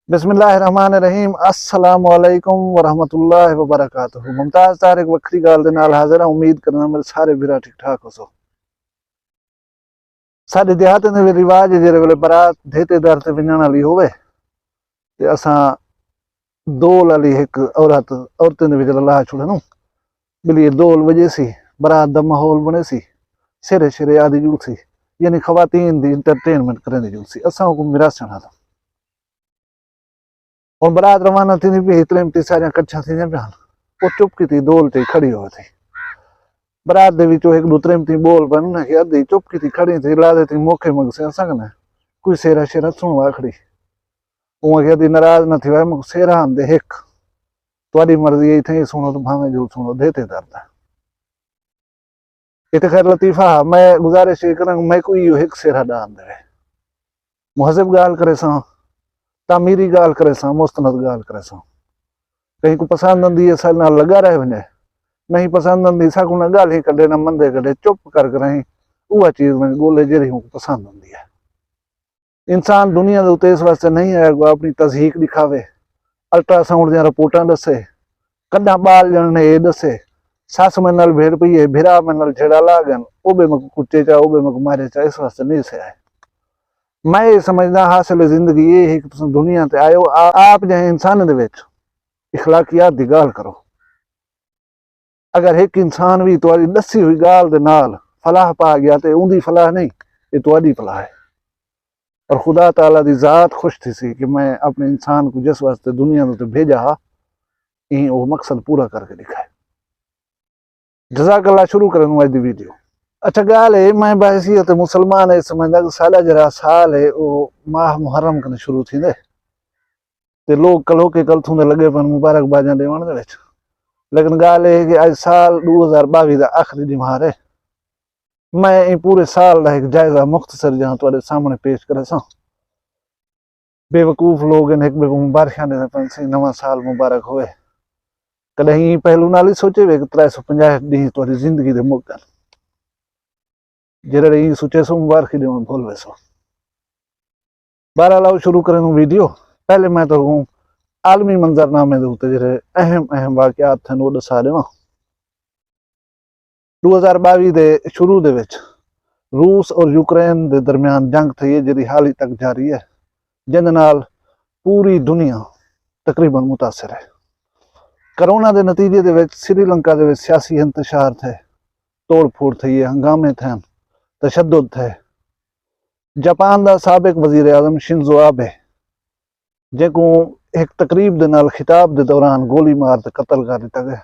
बिस्मिल्लाहिर्रहमानिर्रहीम अस्सलाम वालेकुम वरहमतुल्लाहि वबरकातुहू। मुमताज़ तारिक वक्री गाल दे नाल हाज़िर हां। उम्मीद करना मेरे सारे भीरा ठीक ठाक हो सो। साडे देहात दे रिवाज जेरे वेले बारात धेते दर ते वञण वाली होवे ते असां दोल वाली एक औरतें दे विच लाह छुड़नू बिली दोल वजे सी बारात दा माहौल बने सी सिरे शिरे आदि जुड़ सी यानी खवातीन दी इंटरटेनमेंट करने दी जुड़ सी असां को मिरासण था और बारात रवाना थी भी इतने सारियां कच्छा थी पियान वो चुप की थी दोल ते खड़ी हो थी बारात दे विचों एक दो त्रेमती बोल बन के अद्धी चुप की थी खड़ी थी ला देती मौके मग से असां कने कोई सेरा शेरा सुन वाखड़ी उहा के अद्धी नाराज न थी वा मग सेरा आंदे एक तुहाडी मर्जी है थे सुनो तो भावे जो सुनो देते दर्द इते खैर लतीफा मैं गुजारिश ये करा मैं कोई एक सेरा डाल दे मुहज़िब गाल करे सा तामीरी गाल करे सा मुस्तनद गाल करे सा कहीं को पसंद आंदी है साल नाल लगा रहे वने नहीं पसंद आंदी सा को ना गाल ही कढे ना मंदे कढे चुप कर रही उहा चीज में गोले जेरी को पसंद आंदी है। इंसान दुनिया दे उते इस वास्ते नहीं आया को अपनी तज़हीक दिखावे अल्ट्रासाउंड दी रिपोर्टां दसे कदा बाल जणने ए दसे सस में नाल भेड़ पई है भिरा में नाल झेड़ा लागन ओबे में कुत्ते चा ओबे में मारे चा इस वास्ते नहीं से आए। मैं ये समझदा हासिल जिंदगी ये है कि तुम दुनिया ते आयो आप जहे इंसान दे विच इखलाकियात दी गाल करो। अगर एक इंसान भी तुहाडी दसी हुई गाल दे नाल फलाह पा गया तो उनकी फलाह नहीं ये तुहाडी फलाह है और खुदा ताला दी जात खुश थी सी कि मैं अपने इंसान को जिस वास्ते दुनिया में तो भेजा हा यही वो मकसद पूरा करके दिखाए। जज़ाकल्लाह। शुरू करें आज दी वीडियो। अच्छा गाल है मैं बहसीयत मुसलमान है समझदा कि साला जरा साल है वो माह मुहर्रम कने शुरू थींदे ते लोग कलो के कल थूंदे लगे पन मुबारकबादियां देवण दे विच लेकिन गाल है कि आज साल 2022 दा आखिरी दिमार है। मैं पूरे साल का एक जायजा मुख्तसर जहां तुहाडे सामने पेश करे सा बेवकूफ लोग इन एक मुबारकां दे पन सी नवा साल मुबारक होवे कदहीं पहलू नाल ही सोचे वे 350 दी तुहाडी जिंदगी दे मुकन जेरे ही सोचे सो मुबारक देवण भूल वैसो। बहरहाल आओ शुरू करें वीडियो। पहले मैं तो आलमी मंजरनामे दे उत्ते जेरे अहम वाकयात थे वो दसा देवां। 2022 दे शुरू दे विच रूस और यूक्रेन दे दरमियान जंग थी है जिहड़ी हाल तक जारी है जिहदे नाल पूरी दुनिया तकरीबन मुतासर है। कोरोना के नतीजे दे विच श्रीलंका दे विच सियासी इंतशार थे तोड़ फोड़ थी है हंगामे थे तशद्दुद थे। जापान का साबिक वजीर आजम शिंजो आबे जेको एक तकरीब दे नाल खिताब दे दौरान गोली मार के कत्ल कर दिता गया।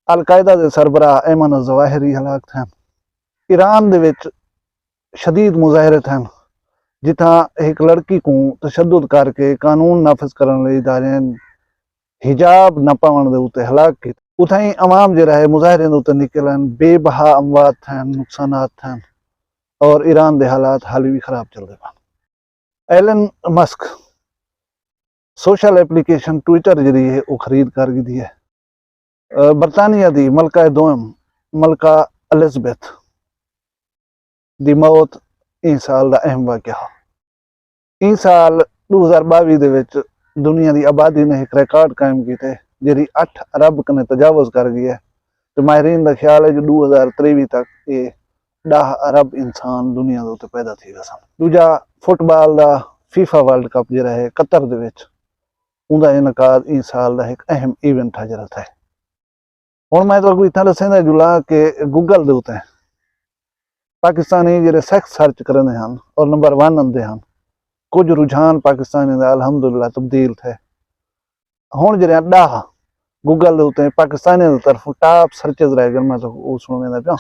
अलकायदा के सरबराह ऐमन ज़वाहिरी हलाक थे। ईरान दे विच शदीद मुजाहरे थे जिथा एक लड़की को तशद्दुद करके कानून नाफिज करने लई दारियन हिजाब न पावन दे उत्ते हलाक की उथाई अवाम जो है मुजाहरे दे उत्ते निकलन बेबहा अमवात थे नुकसानात थे और ईरान दे हालात हाली भी खराब चल रहे। Elon Musk social application Twitter जी है वो खरीद कर दी है। बरतानिया दी मलका दोम मलका एलिज़ाबेथ दी मौत इस साल का अहम वाकया। इस साल 2022 दे विच दुनिया की आबादी ने एक रिकॉर्ड कायम किया जी 8 अरब कने तजावज़ कर गई है तो माहरीन का ख्याल है जो 2023 तक ये 10 अरब इंसान दुनिया के उत्ते पैदा थी गए सन। दूजा फुटबॉल का फीफा वर्ल्ड कप जो है कतर दे विच उनका इनकाद इस साल का एक अहम इवेंट हजरत है। हुण मैं तो इतना दसेंदा जुला कि गूगल दे उत्ते पाकिस्तानी जो सैक्स सर्च करते हैं और नंबर 1 आते हैं कुछ रुझान पाकिस्तानी का अलहमदुलिल्लाह तब्दील थे। हुण जो 10 गूगल के उत्ते पाकिस्तानी की तरफ टॉप सर्चेज रह गए मैं तो वो सुनदा पिया।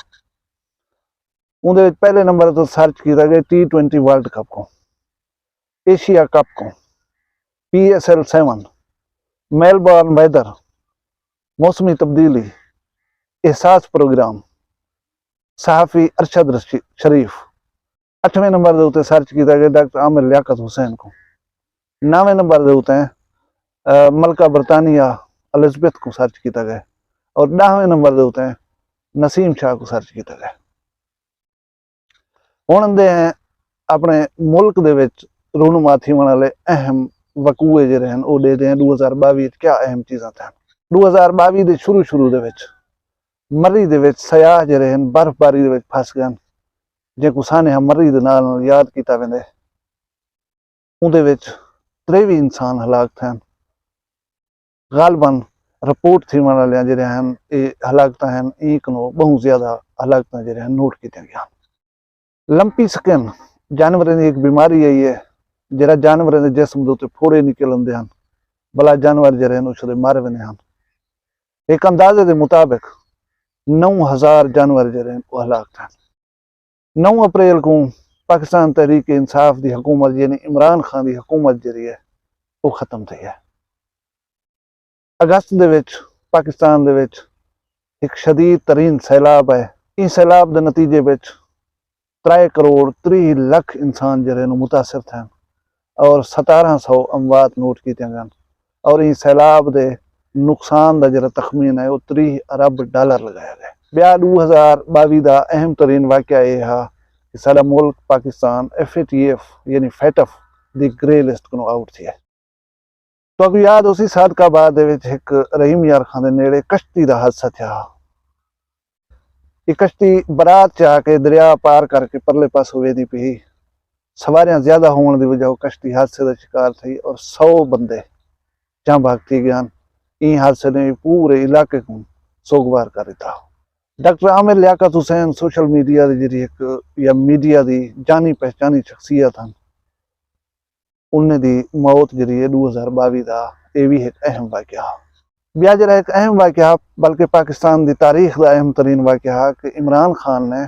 उनके पहले नंबर तो सर्च किया गया T20 वर्ल्ड कप को एशिया कप को PSL 7 मेलबर्न वेदर मौसमी तब्दीली एहसास प्रोग्राम सहाफ़ी अरशद शरीफ। 8वें नंबर के उत्ते सर्च किया गया डॉक्टर आमिर लियाकत हुसैन को। 9वें नंबर के उत्ते मलका बरतानिया एलिज़ाबेथ को सर्च किया गया और 10वें नंबर के उत्ते नसीम शाह को सर्च किया गया। हुण आंदे हैं अपने मुल्क दे विच रूनुमा थीवण वाले अहम ਵਕੂਏ ਜਿਹੜੇ ਹਨ ਉਹ ਦੇਖਦੇ ਹਾਂ 2022 ਵਿੱਚ ਕੀ ਅਹਿਮ ਚੀਜ਼ਾਂ ਹਨ। 2022 ਦੇ ਸ਼ੁਰੂ ਦੇ ਵਿੱਚ ਮਰਰੀ ਦੇ ਵਿੱਚ ਸਿਆਹ ਜਿਹੜੇ ਹਨ ਬਰਫ਼ਬਾਰੀ ਦੇ ਵਿੱਚ ਫਸ ਗਏ। ਜੇ ਕੁਸਾਨੇ ਮਰਰੀ ਦੇ ਨਾਲ ਯਾਦ ਕੀਤਾ ਵੈਂਦੇ ਉਹਦੇ ਵਿੱਚ 23 ਇਨਸਾਨ ਹਲਾਕ ਹਨ। ਗਾਲਬਨ ਰਿਪੋਰਟ ਥी वाले ਜਿਹੜੇ ਹਨ ਇਹ ਹਲਾਕਤਾਂ ਹਨ ਇੱਕ ਨੂੰ ਬਹੁਤ ਜ਼ਿਆਦਾ ਹਲਾਕਤਾਂ ਜਿਹੜੇ ਹਨ ਨੋਟ ਕੀਤੀਆਂ ਗਈਆਂ। ਲੰਪੀ ਸਕਿਨ ਜਾਨਵਰਾਂ ਦੀ ਇੱਕ ਬਿਮਾਰੀ ਹੈ ਜਿਹੜਾ ਜਾਨਵਰਾਂ ਦੇ ਜਿਸਮ ਦੇ ਉੱਤੇ ਫੋੜੇ ਨਿਕਲ ਆਉਂਦੇ ਹਨ ਬਲਾ ਜਾਨਵਰ ਜਿਹੜੇ ਹਨ ਉਸ ਦੇ ਮਰ ਜਾਂਦੇ ਹਨ। ਇੱਕ ਅੰਦਾਜ਼ੇ ਦੇ ਮੁਤਾਬਿਕ 9000 जानवर ਜਿਹੜੇ ਹਨ ਉਹ ਹਲਾਕ ਹਨ। 9 अप्रैल को पाकिस्तान तहरीक इंसाफ की हुकूमत यानी इमरान खान की हुकूमत जी है वो खत्म थी है। अगस्त दे विच पाकिस्तान दे विच एक शदीद तरीन सैलाब है। इस सैलाब के नतीजे विच 3 करोड़ 30 लाख इंसान जो मुतासर थे और 1700 अमवात नोट किए गए और इस सैलाब के नुकसान का जो तखमीन है वो 30 अरब डॉलर लगाया गया। ब्याह 2022 का अहम तरीन वाक़या यह है कि सारा मुल्क पाकिस्तान FATF यानी फैटफ की ग्रे लिस्ट को आउट थी है। तो अगर याद उसी सादकाबाद एक रहीम यार खान के नेड़े कश्ती का हादसा था। ये कश्ती बरात च आके दरिया पार करके परले पास वेदी पी सवारियां ज्यादा होने की वजह कश्ती हादसे का शिकार थी और 100 बंदे जहाँ भागती गए। इन हादसे ने पूरे इलाके को सोगवार कर दिता। Doctor Aamir Liaquat Hussain social media की जी एक या मीडिया की जानी पहचानी शख्सियत हैं उन्हें दी मौत जी है 2022 का यह भी एक अहम वाक़या। ब्याह जरा एक अहम वाक़या बल्कि पाकिस्तान की तारीख का अहम तरीन वाक़या कि इमरान खान ने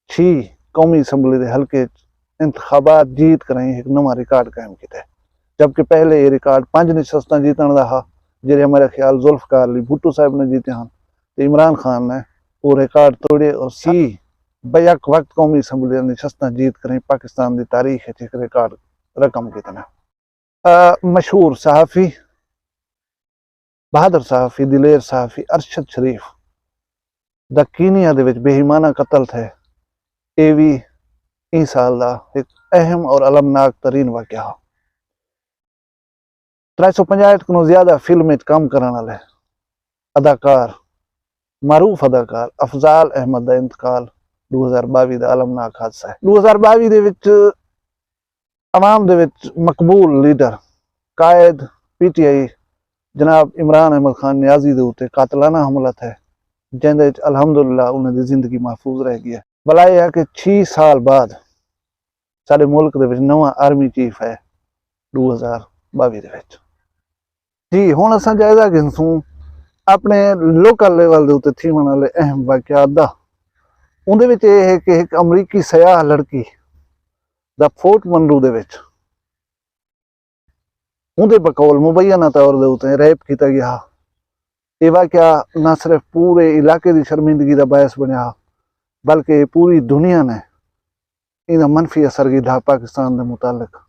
6 कौमी असम्बली के हल्के इंतखाबात जीत कर एक नवा रिकॉर्ड कायम किया। जबकि पहले ये रिकॉर्ड 5 नशस्तां जीतने का हा जो मेरा ख्याल जुल्फकार अली भुट्टो साहब ने जीते हैं। तो इमरान खान ने वो रिकॉर्ड तोड़े और 6 बैक वक्त कौमी असम्बली नशस्तां जीत कर पाकिस्तान की तारीख एक रिकॉर्ड रकम कितना। मशहूर सहाफ़ी बहादुर सहाफ़ी दिलेर सहाफ़ी अरशद शरीफ दा कीनिया दे विच बेईमाना कत्ल थे ये भी इस साल का एक अहम और अलमनाक तरीन वाक़या। 350 को ज्यादा फिल्म काम करने वाले अदाकार मारूफ अदाकार अफजाल अहमद का इंतकाल 2022 का अलमनाक हादसा है। 2022 दे विच अवाम दे विच मकबूल लीडर कायद PTI जनाब इमरान अहमद खान न्याजी के उत्ते कातलाना हमला थे जिंदे अलहमदुलिल्लाह उन्होंने जिंदगी महफूज रह गई है। भला यह है कि 6 साल बाद सारे मुल्क दे विच नवा आर्मी चीफ है 2022 दे विच। जी हुण असां जायजा गिनसूं अपने लोकल लेवल के उत्ते थीवन वाले अहम वाक़यात दा। उहदे विच यह है कि एक अमरीकी सयाह लड़की दा फोर्ट मनरू दे विच उहदे बकौल मुबैना तौर के उत्ते रैप किया गया। ये वाक़या न सिर्फ पूरे इलाके की शर्मिंदगी का बायस बनया बल्कि पूरी दुनिया ने इन मनफी असर किया। पाकिस्तान के मुतालिक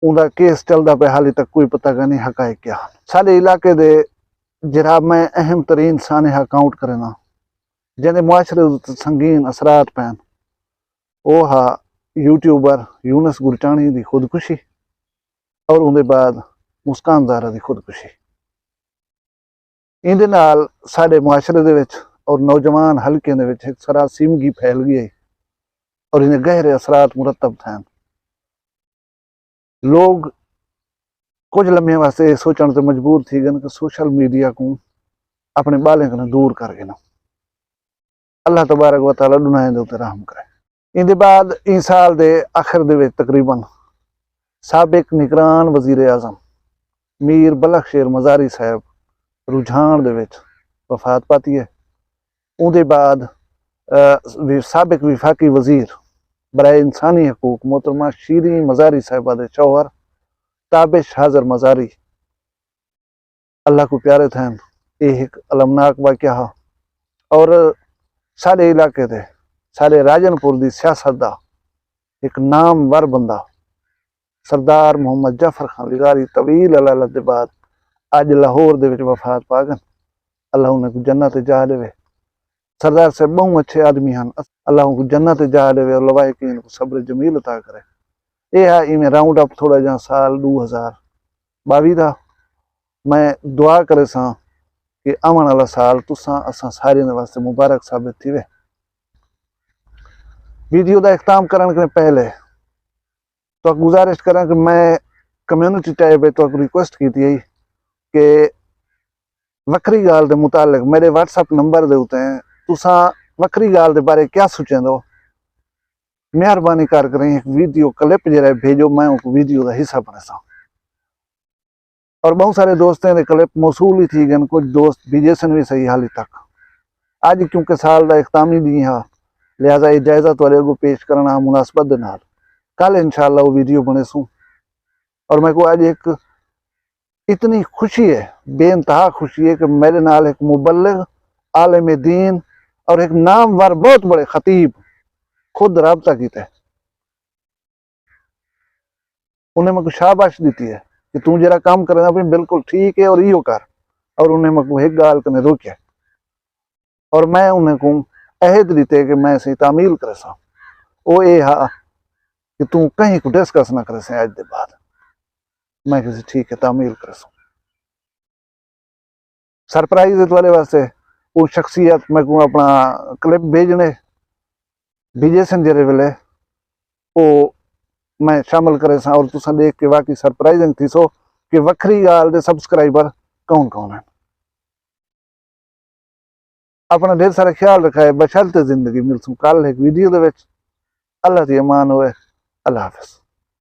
उनका केस चलता पे हाली तक कोई पता का नहीं हकायक क्या। सारे इलाके दे जरा मैं अहम तरीन सानहा काउंट करना जिन्हें मुआशरे संगीन असरात पैन वो हा यूट्यूबर यूनस गुरचानी की खुदकुशी और उनके बाद मुस्कान ज़ारा की खुदकुशी। इहदे नाल साडे मुआशरे दे विच और नौजवान हल्के दे विच एक सरासीमगी फैल गई और इन्हें गहरे असरात मुरतब थे। लोग कुछ लम्हे वास्ते सोचने से मजबूर थी गए कि सोशल मीडिया को अपने बालें को दूर कर गए। अल्लाह तबारक व तआला दुनिया के उत्ते रहम करे। इहदे बाद इस साल के आखिर दे विच तकरीबन साबिक निगरान वजीर आजम मीर बलखशेर मजारी साहब रुझान दे विच वफात पाती है। उहदे बाद साबिक विफाकी वजीर बराए इंसानी हकूक मोहतरमा शीरी मजारी साहिबा दे शौहर ताबिश हाजर मजारी अल्लाह को प्यारे थे। यह एक अलमनाक वाक़या है और सारे इलाके दे सारे राजनपुर की सियासत का एक नामवर बंदा सरदार मोहम्मद जाफर खान लिगारी तवील अलालत के बाद अज लाहौर दे विच वफात पा गए। अल्लाह उन्हें जन्नत जा देवे। सरदार साहब बहुत अच्छे आदमी हैं। अल्लाह उनको जन्नत जा देवे और लवाहिकीन को सब्र जमील अता करे। یہ ہے میں راؤنڈ اپ تھوڑا جہاں سال 2022 دا میں دعا کرے سا کہ آنے والا سال تساں اساں سارے واسطے مبارک ثابت تھی وے۔ ویڈیو دا اختتام کرنے کے پہلے تو گزارش کریں کہ میں کمیونٹی ٹیب پہ تو ریکویسٹ کی تھی کہ وکری گال دے متعلق میرے واٹس ایپ نمبر دے ہوتے ہیں تساں وکری گال دے بارے کیا سوچیں دو، مہربانی کر کریں ایک ویڈیو کلپ جرائے بھیجو، میں ایک ویڈیو دا حصہ بنے سا۔ اور بہت سارے دوستیں دے کلپ موصول ہی تھی گن، کچھ دوست بھیجے سن بھی صحیح حالی تک۔ آج کیونکہ سال دا اختتامی دی ہاں لہذا یہ جائزہ تو کو پیش کرنا مناسبت دے نال کل انشاءاللہ وہ ویڈیو بنے سوں۔ اور میں کو آج ایک اتنی خوشی ہے، بے انتہا خوشی ہے کہ میرے نال ایک مبلغ، عالم دین اور ایک نامور بہت بڑے خطیب خود رابطہ کیتا ہے۔ انہیں میں کو شاباش دیتی ہے کہ تو جرا کام کرنا بھی بالکل ٹھیک ہے اور ایو کر، اور انہیں میں کو ایک گال کنے روکیا اور میں انہیں کو عہد دیتے کہ میں اسے تعمیل کرے سا۔ وہ یہ ہاں کہ تو کہیں کو ڈسکس نہ کرے سے آج دے بعد، میں کسی ٹھیک ہے تعمیل کرے سا۔ سرپرائز والے واسطے وہ شخصیت میں کو اپنا کلپ بھیجے سن جرے ویلے وہ میں شامل کرے سا، اور تساں دیکھ کے واقعی سرپرائزنگ تھی سو کہ وکری گال دے سبسکرائبر کون کون ہیں۔ اپنا ڈھیر سارا خیال رکھا ہے، بشرط زندگی ملسوں کل ایک ویڈیو دے وچ۔ اللہ دی امان ہوئے، اللہ حافظ۔